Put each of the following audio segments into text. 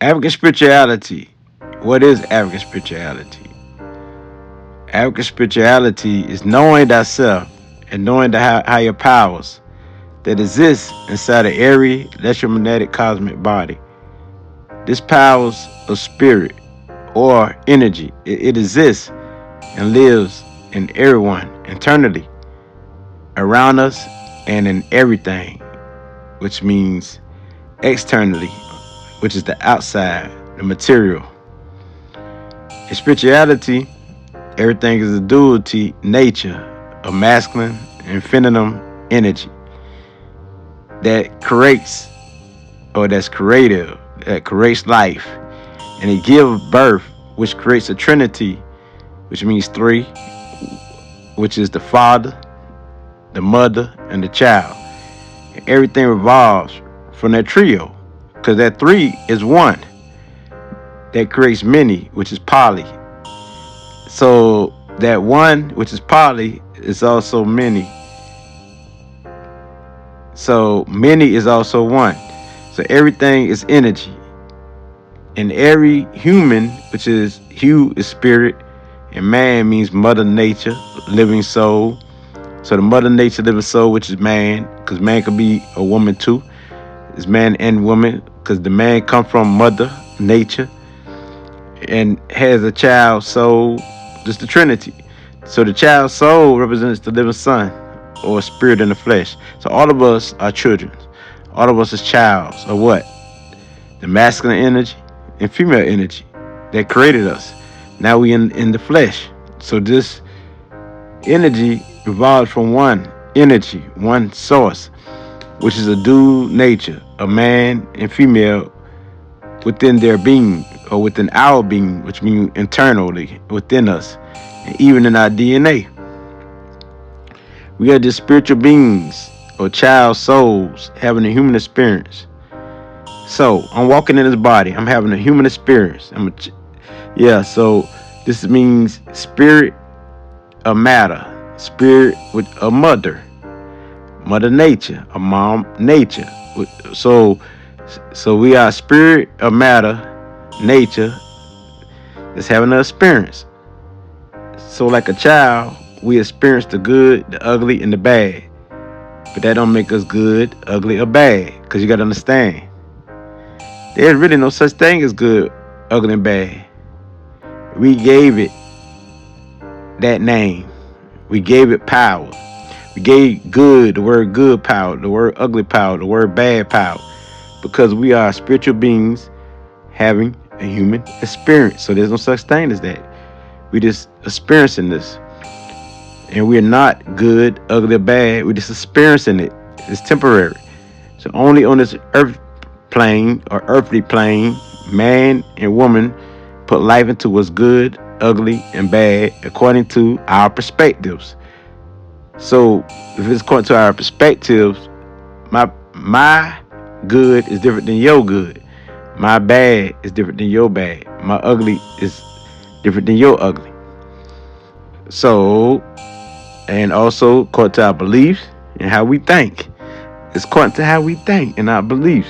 African spirituality. What is African spirituality? African spirituality is knowing thyself and knowing the higher powers that exist inside of every electromagnetic cosmic body. This powers of spirit or energy, it exists and lives in everyone internally, around us, and in everything, which means externally, which is the outside, the material. In spirituality, everything is a duality nature, a masculine and feminine energy that creates, or that's creative, that creates life, and it gives birth, which creates a trinity, which means three, which is the father, the mother, and the child. And everything revolves from that trio, because that three is one that creates many, which is poly. So that one, which is poly, is also many. So many is also one. So everything is energy. And every human, which is Hu is spirit, and man means mother nature, living soul. So the mother nature living soul, which is man, because man could be a woman too. It's man and woman, because the man come from mother nature and has a child soul, just the trinity. So the child soul represents the living son, or spirit in the flesh. So all of us are children. All of us is childs of what? The masculine energy and female energy that created us. Now we in the flesh. So this energy evolved from one energy, one source, which is a dual nature, a man and female within their being, or within our being, which means internally within us, and even in our DNA. We are just spiritual beings or child souls having a human experience. So I'm walking in this body. I'm having a human experience. So this means spirit of matter, spirit with a mother nature, a mom nature. So we are spirit of matter, nature that's having an experience. So like a child, we experience the good, the ugly, and the bad. But that don't make us good, ugly, or bad. Because you got to understand, there's really no such thing as good, ugly, and bad. We gave it that name. We gave it power. We gave good, the word good power, the word ugly power, the word bad power. Because we are spiritual beings having a human experience. So there's no such thing as that. We just experiencing this. And we're not good, ugly, or bad. We're just experiencing it. It's temporary. So only on this earth plane or earthly plane, man and woman put life into what's good, ugly, and bad according to our perspectives. So if it's according to our perspectives, my good is different than your good. My bad is different than your bad. My ugly is different than your ugly. So, and also according to our beliefs and how we think. It's according to how we think and our beliefs.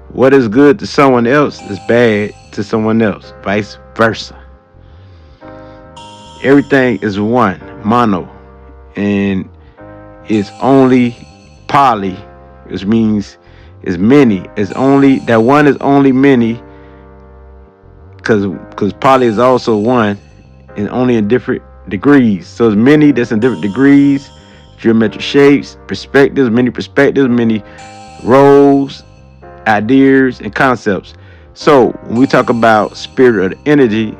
What is good to someone else is bad to someone else, vice versa. Everything is one, mono, and it's only poly, which means it's many. It's only that one is only many, because poly is also one, and only in different degrees. So it's many that's in different degrees, geometric shapes, perspectives, many roles, ideas, and concepts. So when we talk about spirit or energy,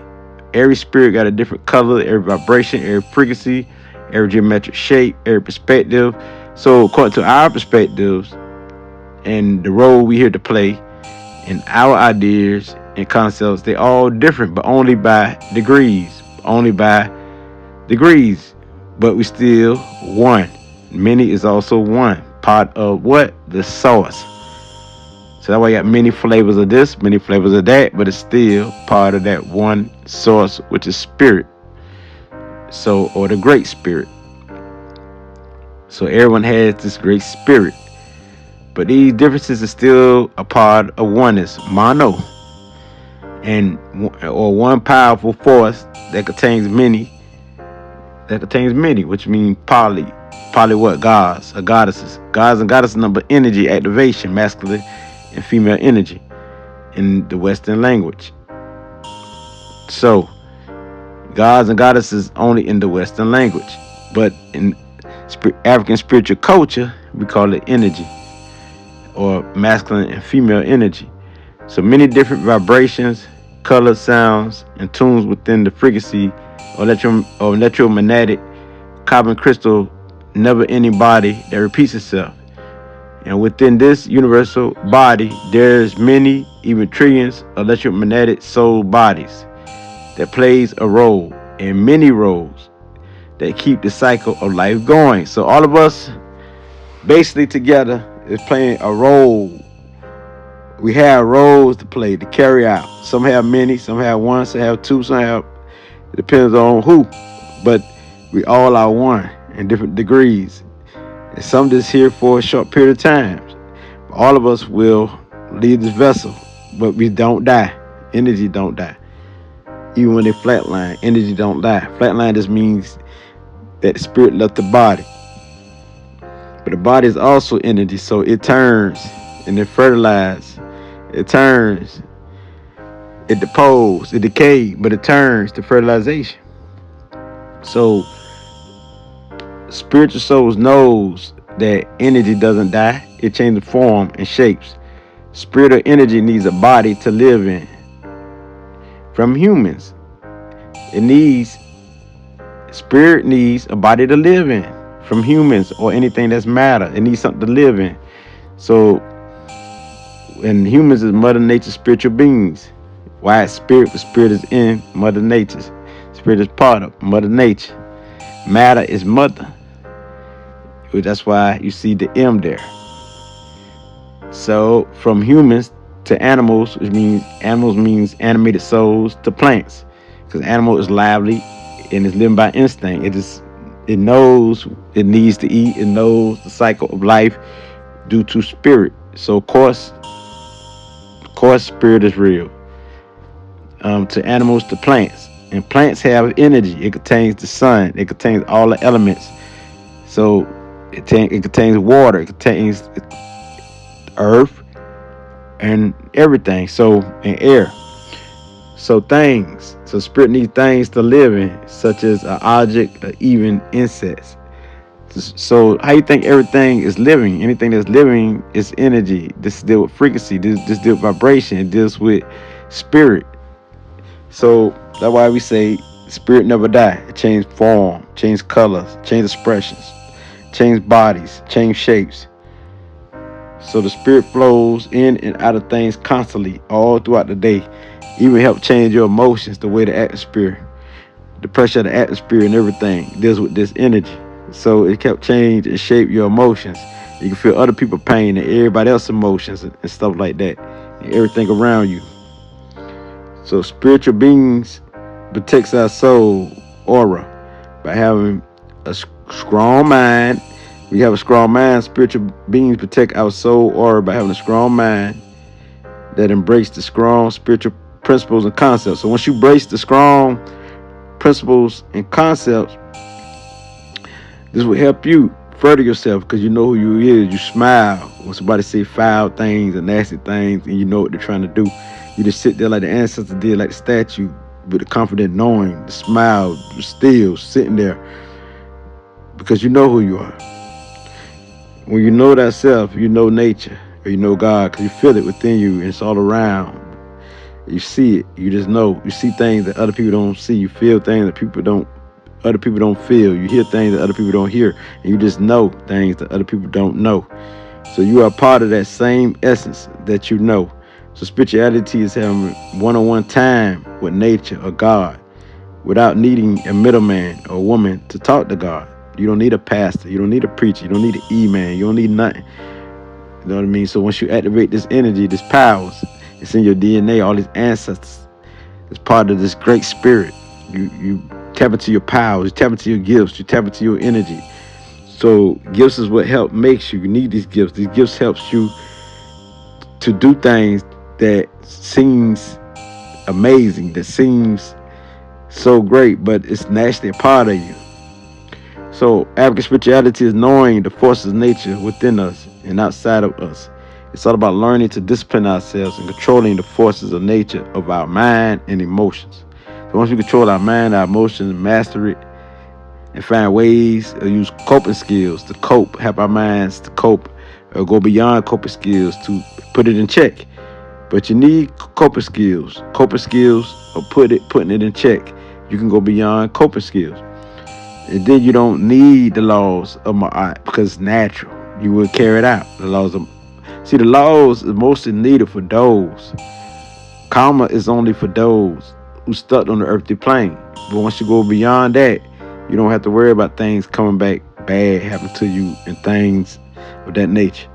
every spirit got a different color, every vibration, every frequency, every geometric shape, every perspective. So according to our perspectives and the role we here to play, and our ideas and concepts, they all different, but only by degrees. But we still one. Many is also one. Part of what? The source. So that's why you got many flavors of this, many flavors of that, but it's still part of that one source, which is spirit. So, or the great spirit. So everyone has this great spirit. But these differences are still a part of oneness, mono. or one powerful force that contains many, which means poly what? Gods or goddesses. Gods and goddesses number energy activation, masculine and female energy in the Western language. So gods and goddesses only in the Western language, but in African spiritual culture we call it energy, or masculine and female energy. So many different vibrations, colors, sounds, and tunes within the frequency or electromagnetic carbon crystal never-ending body that repeats itself. And within this universal body, there's many, even trillions, electromagnetic soul bodies that plays a role, and many roles that keep the cycle of life going. So all of us basically together is playing a role. We have roles to play, to carry out. Some have many, some have one, some have two, some have, it depends on who. But we all are one in different degrees. And some just here for a short period of time. All of us will leave this vessel, but we don't die. Energy don't die. Even when they flatline, energy don't die. Flatline just means that the spirit left the body. But the body is also energy, so it turns and it fertilizes. It turns, it depots, it decays, but it turns to fertilization. So spiritual souls knows that energy doesn't die. It changes form and shapes. Spiritual energy needs a body to live in. From humans, spirit needs a body to live in. From humans or anything that's matter, it needs something to live in. So, and humans is Mother Nature's spiritual beings. Why it's spirit? Because spirit is in Mother Nature. Spirit is part of Mother Nature. Matter is mother. That's why you see the M there. So from humans to animals, which means animals means animated souls, to plants, because animal is lively and is living by instinct. It knows it needs to eat. It knows the cycle of life due to spirit. So of course spirit is real. To animals, to plants, and plants have energy. It contains the sun. It contains all the elements. So it contains water. It contains earth and everything. So and air. So things. So spirit needs things to live in, such as an object or even insects. So how you think everything is living? Anything that's living is energy. This deals with frequency. This deals with vibration. It deals with spirit. So that's why we say spirit never die. It change form, change colors, change expressions, change bodies, change shapes. So the spirit flows in and out of things constantly, all throughout the day. Even help change your emotions, the way the atmosphere, the pressure of the atmosphere and everything deals with this energy. So it help change and shape your emotions. You can feel other people's pain and everybody else's emotions and stuff like that, and everything around you. So spiritual beings protects our soul aura by having a strong mind. We have a strong mind. Spiritual beings protect our soul aura by having a strong mind that embrace the strong spiritual principles and concepts. So once you embrace the strong principles and concepts, this will help you further yourself, because you know who you is. You smile when somebody say foul things and nasty things, and you know what they're trying to do. You just sit there like the ancestors did, like the statue, with the confident knowing, the smile, still sitting there, because you know who you are. When you know that self, you know nature, or you know God, because you feel it within you, and it's all around. You see it. You just know. You see things that other people don't see. You feel things that other people don't feel. You hear things that other people don't hear, and you just know things that other people don't know. So you are part of that same essence that you know. So spirituality is having one-on-one time with nature or God without needing a middleman or woman to talk to God. You don't need a pastor. You don't need a preacher. You don't need an E-man. You don't need nothing. You know what I mean? So once you activate this energy, this powers, it's in your DNA, all these ancestors. It's part of this great spirit. You tap into your powers. You tap into your gifts. You tap into your energy. So gifts is what help makes you. You need these gifts. These gifts helps you to do things that seems amazing, that seems so great, but it's naturally a part of you. So African spirituality is knowing the forces of nature within us and outside of us. It's all about learning to discipline ourselves and controlling the forces of nature of our mind and emotions. So once we control our mind, our emotions, master it, and find ways to use coping skills to cope, help our minds to cope, or go beyond coping skills to put it in check. But you need coping skills. Coping skills or putting it in check. You can go beyond coping skills. And then you don't need the laws of Ma'at because it's natural. You will carry it out. The laws is mostly needed for those. Karma is only for those who stuck on the earthly plane. But once you go beyond that, you don't have to worry about things coming back bad happening to you and things of that nature.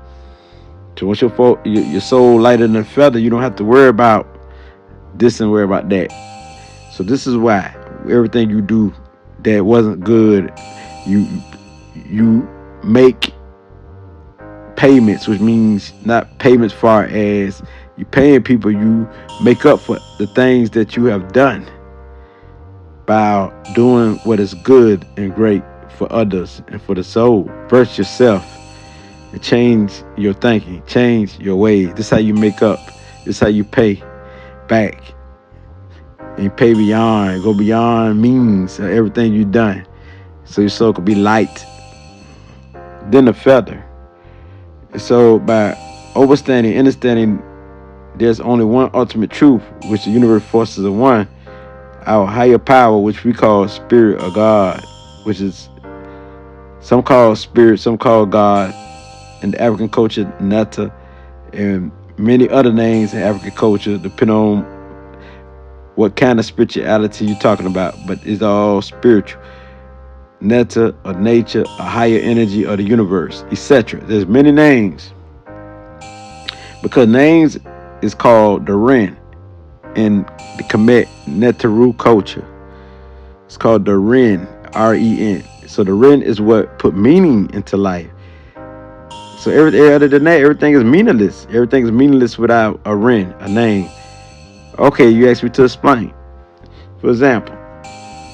So once your soul lighter than a feather, you don't have to worry about this and worry about that. So this is why everything you do that wasn't good, you make payments, which means not payments far as you paying people, you make up for the things that you have done by doing what is good and great for others and for the soul. First yourself and change your thinking, change your ways. This is how you make up. This is how you pay back. And you pay beyond, go beyond means of everything you've done. So your soul could be light. Then a feather. So by understanding there's only one ultimate truth, which the universe forces are one, our higher power, which we call spirit or God, which is some call spirit, some call God, in the African culture, Netta, and many other names in African culture, depending on what kind of spirituality you're talking about, but it's all spiritual. Netta or nature, a higher energy of the universe, etc. There's many names. Because names is called the Ren in the Kemet Netaru culture. It's called the Ren, R-E-N. So the Ren is what put meaning into life. So other than that, everything is meaningless. Everything is meaningless without a Ren, a name. Okay, you asked me to explain. For example,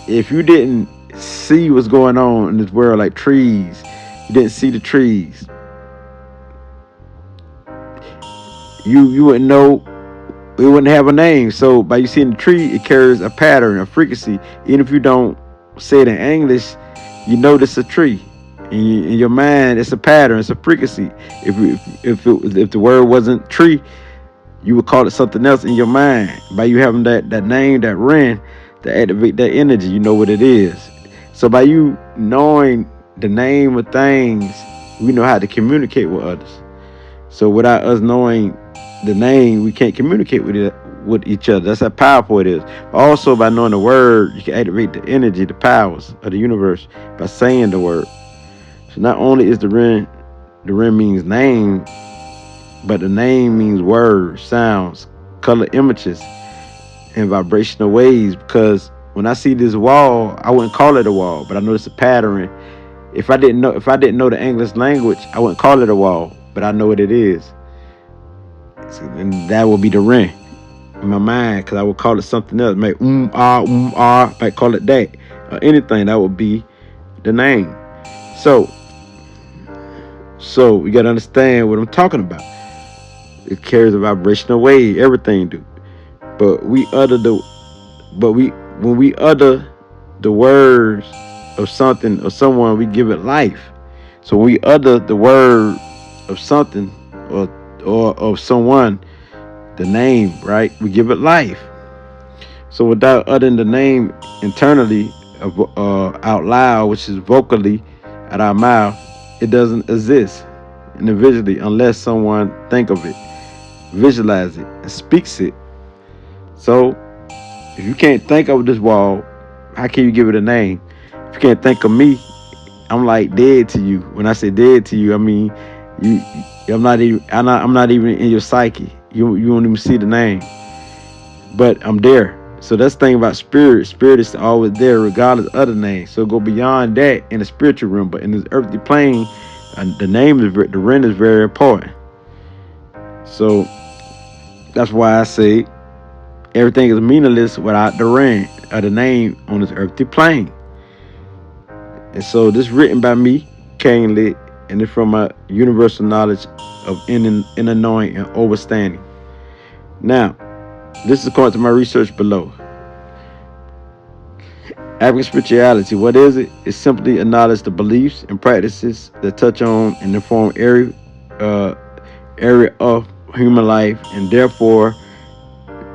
if you didn't see what's going on in this world, like trees, you didn't see the trees, you wouldn't know, it wouldn't have a name. So by you seeing the tree, it carries a pattern, a frequency. Even if you don't say it in English, you know this is a tree. In your mind, it's a pattern, it's a frequency. If the word wasn't tree, you would call it something else in your mind. By you having that name, that Ren, to activate that energy, you know what it is. So by you knowing the name of things, we know how to communicate with others. So without us knowing the name, we can't communicate with each other. That's how powerful it is. Also, by knowing the word, you can activate the energy, the powers of the universe by saying the word. So not only is the Ren means name, but the name means words, sounds, color images, and vibrational waves. Because when I see this wall, I wouldn't call it a wall, but I know it's a pattern. If I didn't know the English language, I wouldn't call it a wall, but I know what it is. So, and that will be the Ren in my mind, because I would call it something else. Might might call it that or anything. That would be the name. So you gotta understand what I'm talking about. It carries a vibrational wave. Everything do. But when we utter the words of something or someone, we give it life. So when we utter the word of something or of someone, the name, right? We give it life. So without uttering the name internally, out loud, which is vocally at our mouth, it doesn't exist individually unless someone think of it, visualize it, and speaks it. So if you can't think of this wall, how can you give it a name? If you can't think of me, I'm like dead to you. When I say dead to you, I mean I'm not even in your psyche. You won't even see the name, but I'm there. So that's the thing about spirit. Spirit is always there regardless of other names. So go beyond that in the spiritual realm, but in this earthly plane, the Ren is very important. So that's why I say Everything is meaningless without the rain or the name on this earthly plane. And so this written by me, Kane Lit, and it's from my universal knowledge of inner knowing and overstanding. Now, this is according to my research below. African spirituality, what is it? It's simply a knowledge of beliefs and practices that touch on and inform every area of human life, and therefore,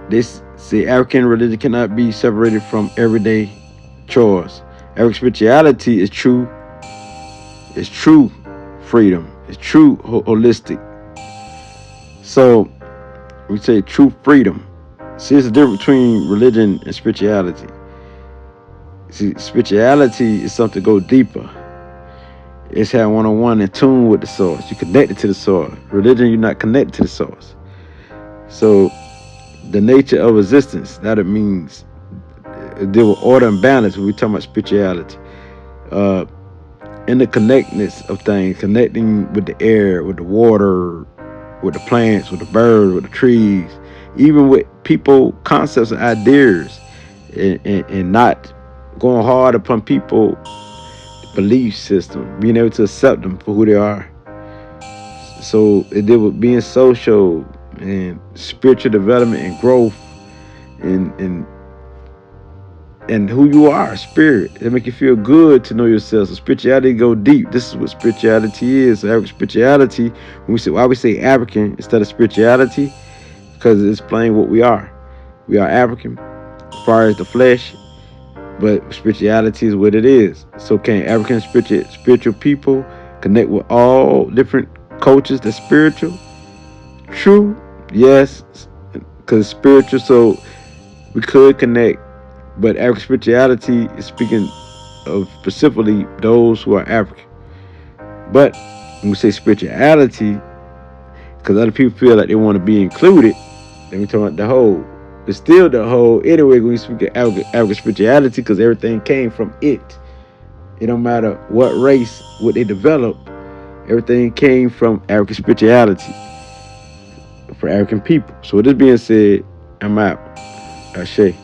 this say African religion cannot be separated from everyday chores. African spirituality is true. It's true freedom. It's true holistic. So we say true freedom. See, it's the difference between religion and spirituality. See, spirituality is something to go deeper. It's how one-on-one in tune with the source. You're connected to the source. Religion, you're not connected to the source. So the nature of existence, that it means deal with order and balance when we talk about spirituality. In the connectedness of things, connecting with the air, with the water, with the plants, with the birds, with the trees, even with people, concepts and ideas, and not going hard upon people belief system, being able to accept them for who they are. So it did with being social and spiritual development and growth and who you are, spirit. It make you feel good to know yourself. So spirituality go deep. This is what spirituality is. So African spirituality, when we say why we say African instead of spirituality, because it's explaining what we are. We are African, as far as the flesh, but spirituality is what it is. So can African spiritual people connect with all different cultures that's spiritual? True, yes, because spiritual, so we could connect. But African spirituality is speaking of specifically those who are African. But when we say spirituality, because other people feel like they want to be included, then we talk about the whole. It's still the whole anyway when we speak of African spirituality, because everything came from it. It don't matter what race, what they developed, everything came from African spirituality for African people. So with this being said, I'm out. Ashe.